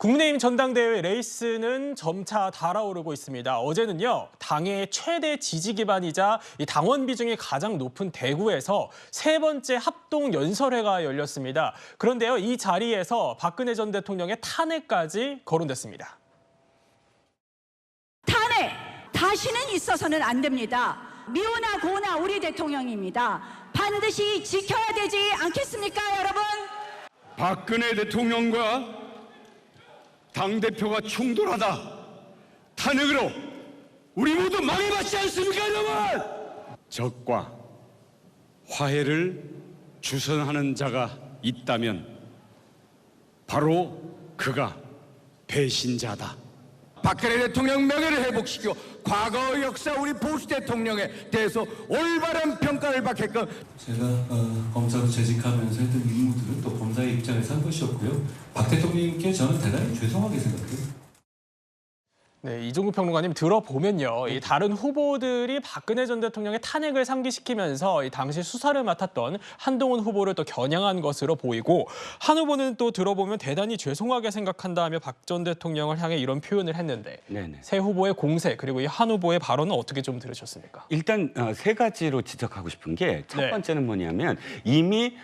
국민의힘 전당대회 레이스는 점차 달아오르고 있습니다. 어제는요, 당의 최대 지지 기반이자 이 당원 비중이 가장 높은 대구에서 세 번째 합동 연설회가 열렸습니다. 그런데요, 이 자리에서 박근혜 전 대통령의 탄핵까지 거론됐습니다. 탄핵 다시는 있어서는 안 됩니다. 미우나 고우나 우리 대통령입니다. 반드시 지켜야 되지 않겠습니까, 여러분? 박근혜 대통령과 당대표가 충돌하다 탄핵으로 우리 모두 망해봤지 않습니까, 여러분? 적과 화해를 주선하는 자가 있다면 바로 그가 배신자다. 박근혜 대통령 명예를 회복시키고 과거 역사 우리 보수 대통령에 대해서 올바른 평가를 받게끔 제가 검사로 재직하면서 했던 임무들은 또 검사의 입장에서 한 것이었고요. 박 대통령님께 저는 대단히 죄송하게 생각해요. 네, 이종구 평론가님 들어보면요, 이 다른 후보들이 박근혜 전 대통령의 탄핵을 상기시키면서 이 당시 수사를 맡았던 한동훈 후보를 또 겨냥한 것으로 보이고, 한 후보는 또 들어보면 대단히 죄송하게 생각한다며 박 전 대통령을 향해 이런 표현을 했는데, 네네. 세 후보의 공세 그리고 이 한 후보의 발언은 어떻게 좀 들으셨습니까? 일단 세 가지로 지적하고 싶은 게 첫 네. 번째는 뭐냐면 이미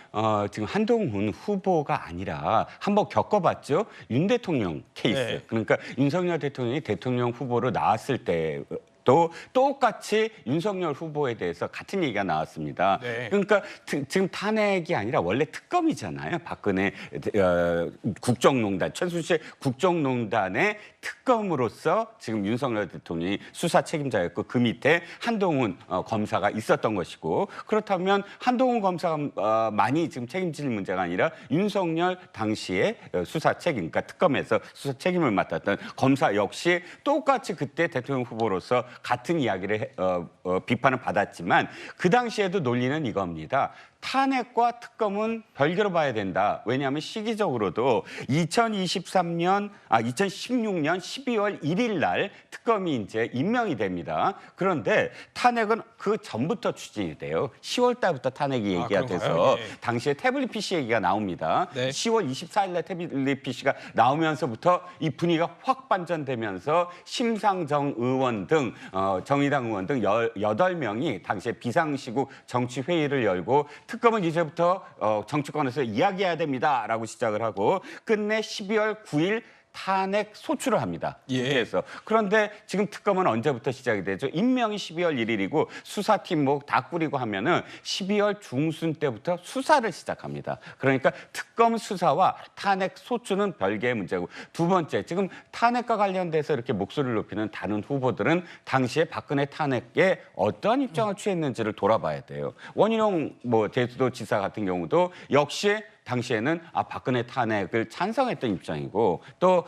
지금 한동훈 후보가 아니라 한번 겪어봤죠. 윤 대통령 케이스. 네. 그러니까 윤석열 대통령이 대통령 후보로 나왔을 때 또 똑같이 윤석열 후보에 대해서 같은 얘기가 나왔습니다. 네. 그러니까 지금 탄핵이 아니라 원래 특검이잖아요. 박근혜 국정농단, 최순실 국정농단의 특검으로서 지금 윤석열 대통령이 수사 책임자였고 그 밑에 한동훈 검사가 있었던 것이고, 그렇다면 한동훈 검사가 많이 지금 책임질 문제가 아니라 윤석열 당시에 수사 책임, 그러니까 특검에서 수사 책임을 맡았던 검사 역시 똑같이 그때 대통령 후보로서 같은 이야기를 비판을 받았지만 그 당시에도 논리는 이겁니다. 탄핵과 특검은 별개로 봐야 된다. 왜냐하면 시기적으로도 2016년 12월 1일 날 특검이 이제 임명이 됩니다. 그런데 탄핵은 그 전부터 추진이 돼요. 10월 달부터 탄핵이 얘기가 돼서 네. 당시에 태블릿 PC 얘기가 나옵니다. 네. 10월 24일 날 태블릿 PC가 나오면서부터 이 분위기가 확 반전되면서 심상정 의원 등 정의당 의원 등 18명이 당시에 비상시국 정치회의를 열고 특검은 이제부터 정치권에서 이야기해야 됩니다라고 시작을 하고 끝내 12월 9일 탄핵 소추를 합니다. 예. 그래서 그런데 지금 특검은 언제부터 시작이 되죠? 임명이 12월 1일이고 수사팀 뭐 다 꾸리고 하면은 12월 중순 때부터 수사를 시작합니다. 그러니까 특검 수사와 탄핵 소추는 별개의 문제고, 두 번째, 지금 탄핵과 관련돼서 이렇게 목소리를 높이는 다른 후보들은 당시에 박근혜 탄핵에 어떠한 입장을 취했는지를 돌아봐야 돼요. 원희룡 제주도지사 같은 경우도 역시 당시에는 박근혜 탄핵을 찬성했던 입장이고, 또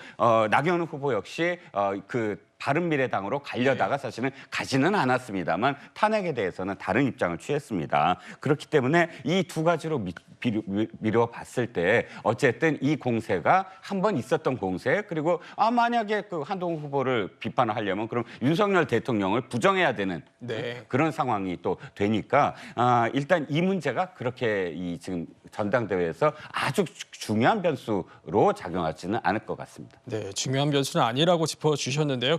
나경원 후보 역시 그 바른미래당으로 가려다가 사실은 가지는 않았습니다만 탄핵에 대해서는 다른 입장을 취했습니다. 그렇기 때문에 이 두 가지로 미루어 봤을 때 어쨌든 이 공세가 한 번 있었던 공세, 그리고 만약에 그 한동훈 후보를 비판을 하려면 그럼 윤석열 대통령을 부정해야 되는 네. 그런 상황이 또 되니까 일단 이 문제가 그렇게 이 지금 전당대회에서 아주 중요한 변수로 작용하지는 않을 것 같습니다. 네, 중요한 변수는 아니라고 짚어주셨는데요.